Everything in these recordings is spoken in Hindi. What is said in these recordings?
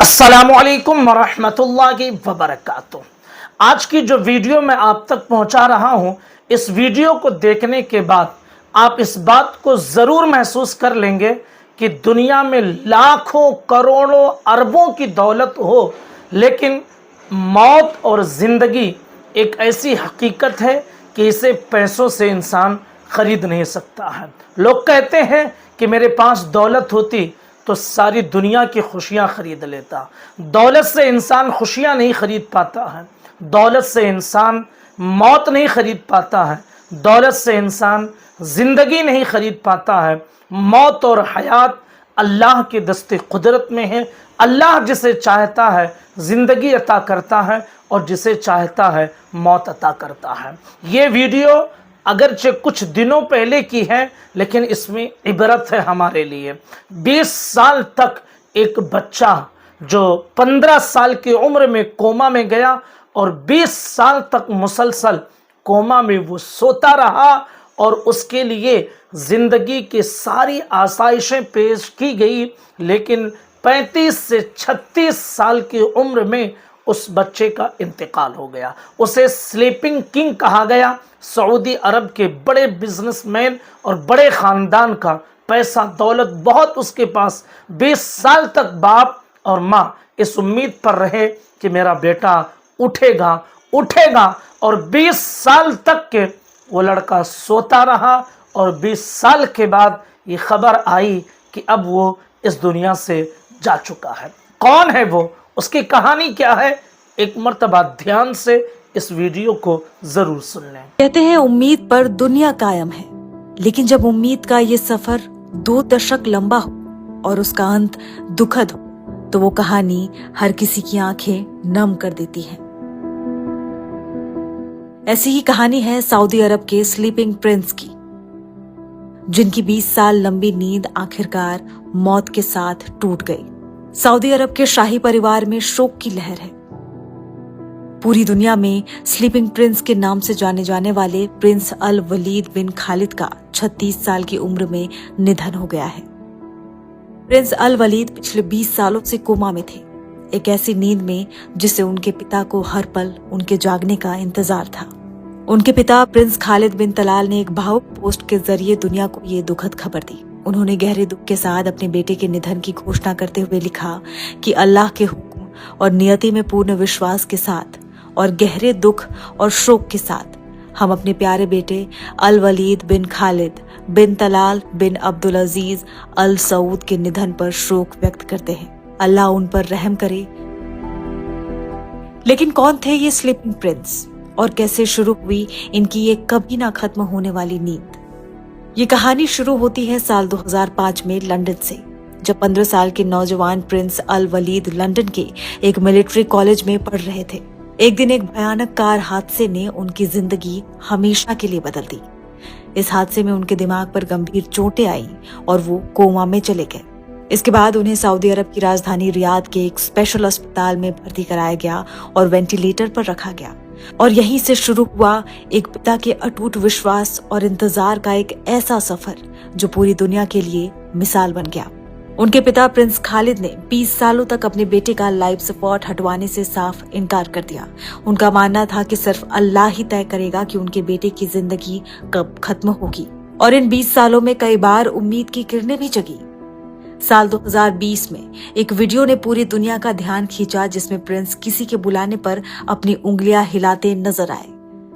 अस्सलामुअलैकुम वरहमतुल्लाहि वबरकातुह। आज की जो वीडियो मैं आप तक पहुंचा रहा हूं, इस वीडियो को देखने के बाद आप इस बात को ज़रूर महसूस कर लेंगे कि दुनिया में लाखों करोड़ों अरबों की दौलत हो, लेकिन मौत और ज़िंदगी एक ऐसी हकीकत है कि इसे पैसों से इंसान ख़रीद नहीं सकता है। लोग कहते हैं कि मेरे पास दौलत होती तो सारी दुनिया की खुशियां खरीद लेता। दौलत से इंसान खुशियां नहीं खरीद पाता है, दौलत से इंसान मौत नहीं खरीद पाता है, दौलत से इंसान ज़िंदगी नहीं खरीद पाता है। मौत और हयात अल्लाह के दस्ते कुदरत में है। अल्लाह जिसे चाहता है ज़िंदगी अता करता है और जिसे चाहता है मौत अता करता है। ये वीडियो अगरचे कुछ दिनों पहले की है, लेकिन इसमें इबरत है हमारे लिए। 20 साल तक एक बच्चा जो 15 साल की उम्र में कोमा में गया और 20 साल तक मुसलसल कोमा में वो सोता रहा और उसके लिए ज़िंदगी की सारी आसाइशें पेश की गई, लेकिन 35 से 36 साल की उम्र में उस बच्चे का इंतकाल हो गया। उसे स्लीपिंग किंग कहा गया। सऊदी अरब के बड़े बिजनेसमैन और बड़े ख़ानदान का पैसा दौलत बहुत उसके पास। 20 साल तक बाप और माँ इस उम्मीद पर रहे कि मेरा बेटा उठेगा उठेगा, और 20 साल तक के वो लड़का सोता रहा और 20 साल के बाद ये खबर आई कि अब वो इस दुनिया से जा चुका है। कौन है वो, उसकी कहानी क्या है, एक मर्तबा ध्यान से इस वीडियो को जरूर सुन लें। कहते हैं उम्मीद पर दुनिया कायम है, लेकिन जब उम्मीद का ये सफर 2 दशक लंबा हो और उसका अंत दुखद हो, तो वो कहानी हर किसी की आंखें नम कर देती है। ऐसी ही कहानी है सऊदी अरब के स्लीपिंग प्रिंस की, जिनकी 20 साल लंबी नींद आखिरकार मौत के साथ टूट गई। सऊदी अरब के शाही परिवार में शोक की लहर है। पूरी दुनिया में स्लीपिंग प्रिंस के नाम से जाने जाने वाले प्रिंस अल वलीद बिन खालिद का 36 साल की उम्र में निधन हो गया है। प्रिंस अल वलीद पिछले 20 सालों से कोमा में थे, एक ऐसी नींद में जिसे उनके पिता को हर पल उनके जागने का इंतजार था। उनके पिता प्रिंस खालिद बिन तलाल ने एक भावुक पोस्ट के जरिए दुनिया को ये दुखद खबर दी। उन्होंने गहरे दुख के साथ अपने बेटे के निधन की घोषणा करते हुए लिखा कि अल्लाह के हुक्म और नियति में पूर्ण विश्वास के साथ और गहरे दुख और शोक के साथ हम अपने प्यारे बेटे अल वलीद बिन खालिद बिन तलाल बिन अब्दुल अजीज अल सऊद के निधन पर शोक व्यक्त करते हैं। अल्लाह उन पर रहम करे। लेकिन कौन थे ये स्लीपिंग प्रिंस और कैसे शुरू हुई इनकी ये कभी ना खत्म होने वाली नींद? ये कहानी शुरू होती है साल 2005 में लंदन से, जब 15 साल के नौजवान प्रिंस अल वलीद लंदन के एक मिलिट्री कॉलेज में पढ़ रहे थे। एक दिन एक भयानक कार हादसे ने उनकी जिंदगी हमेशा के लिए बदल दी। इस हादसे में उनके दिमाग पर गंभीर चोटें आईं और वो कोमा में चले गए। इसके बाद उन्हें सऊदी अरब की राजधानी रियाद के एक स्पेशल अस्पताल में भर्ती कराया गया और वेंटिलेटर पर रखा गया। और यहीं से शुरू हुआ एक पिता के अटूट विश्वास और इंतजार का एक ऐसा सफर जो पूरी दुनिया के लिए मिसाल बन गया। उनके पिता प्रिंस खालिद ने 20 सालों तक अपने बेटे का लाइफ सपोर्ट हटवाने से साफ इनकार कर दिया। उनका मानना था कि सिर्फ अल्लाह ही तय करेगा कि उनके बेटे की जिंदगी कब खत्म होगी। और इन 20 सालों में कई बार उम्मीद की किरणें भी जगी। साल 2020 में एक वीडियो ने पूरी दुनिया का ध्यान खींचा, जिसमें प्रिंस किसी के बुलाने पर अपनी उंगलियां हिलाते नजर आए।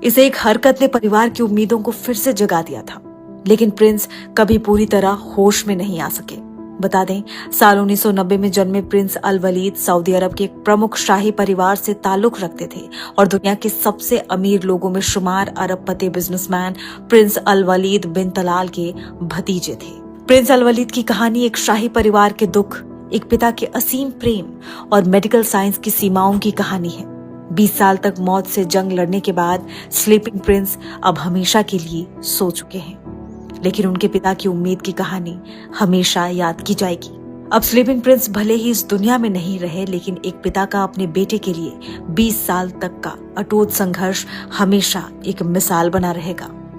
इसे एक हरकत ने परिवार की उम्मीदों को फिर से जगा दिया था, लेकिन प्रिंस कभी पूरी तरह होश में नहीं आ सके। बता दें, साल 1990 में जन्मे प्रिंस अल वलीद सऊदी अरब के एक प्रमुख शाही परिवार से ताल्लुक रखते थे और दुनिया के सबसे अमीर लोगों में शुमार अरबपति बिजनेसमैन प्रिंस अल वलीद बिन तलाल के भतीजे थे। प्रिंस अल वलीद की कहानी एक शाही परिवार के दुख, एक पिता के असीम प्रेम और मेडिकल साइंस की सीमाओं की कहानी है। 20 साल तक मौत से जंग लड़ने के बाद स्लीपिंग प्रिंस अब हमेशा के लिए सो चुके हैं, लेकिन उनके पिता की उम्मीद की कहानी हमेशा याद की जाएगी। अब स्लीपिंग प्रिंस भले ही इस दुनिया में नहीं रहे, लेकिन एक पिता का अपने बेटे के लिए 20 साल तक का अटूट संघर्ष हमेशा एक मिसाल बना रहेगा।